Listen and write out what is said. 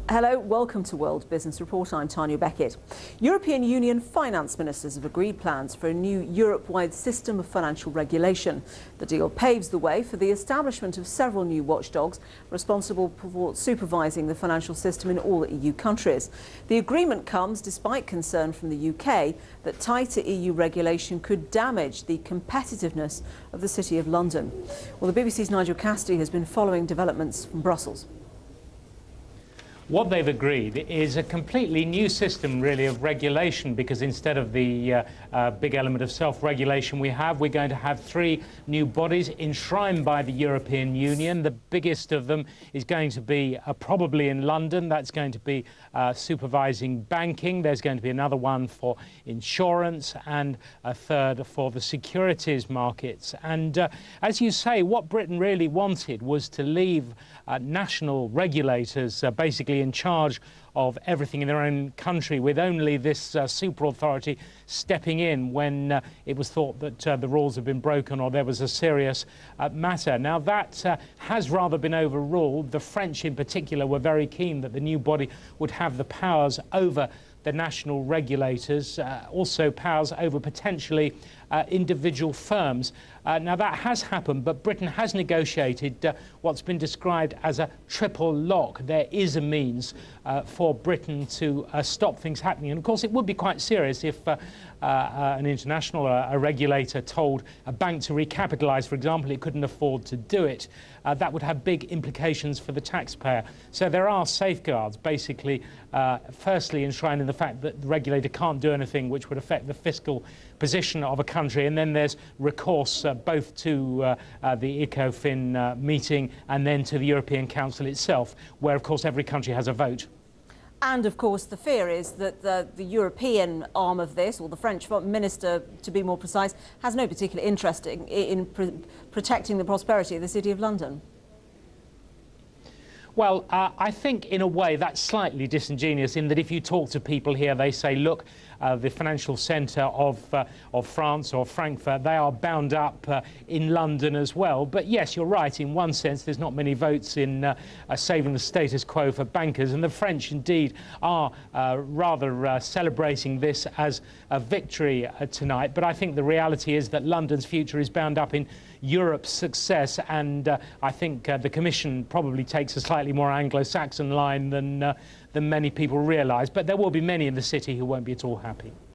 Hello, welcome to World Business Report. I'm Tanya Beckett. European Union finance ministers have agreed plans for a new Europe-wide system of financial regulation. The deal paves the way for the establishment of several new watchdogs responsible for supervising the financial system in all EU countries. The agreement comes despite concern from the UK that tighter EU regulation could damage the competitiveness of the City of London. Well, the BBC's Nigel Cassidy has been following developments from Brussels. What they've agreed is a completely new system, really, of regulation, because instead of the big element of self-regulation we're going to have three new bodies enshrined by the European Union. The biggest of them is going to be probably in London. That's going to be supervising banking. There's going to be another one for insurance and a third for the securities markets. And as you say, what Britain really wanted was to leave national regulators basically in charge of everything in their own country, with only this super authority stepping in when it was thought that the rules had been broken or there was a serious matter. Now that has rather been overruled. The French in particular were very keen that the new body would have the powers over the national regulators, also powers over potentially individual firms. Now that has happened, but Britain has negotiated what's been described as a triple lock. There is a means for Britain to stop things happening. And of course it would be quite serious if an international a regulator told a bank to recapitalise, for example, it couldn't afford to do it. That would have big implications for the taxpayer. So there are safeguards, basically, firstly enshrined in the fact that the regulator can't do anything which would affect the fiscal position of a country, and then there's recourse both to the ECOFIN meeting and then to the European Council itself, where of course every country has a vote. And of course the fear is that the European arm of this, or the French minister to be more precise, has no particular interest in protecting the prosperity of the City of London. Well, I think in a way that's slightly disingenuous, in that if you talk to people here, they say, look, the financial centre of France or Frankfurt, they are bound up in London as well. But yes, you're right, in one sense there's not many votes in saving the status quo for bankers, and the French indeed are rather celebrating this as a victory tonight. But I think the reality is that London's future is bound up in Europe's success, and I think the Commission probably takes a slightly more Anglo-Saxon line than many people realise. But there will be many in the city who won't be at all happy.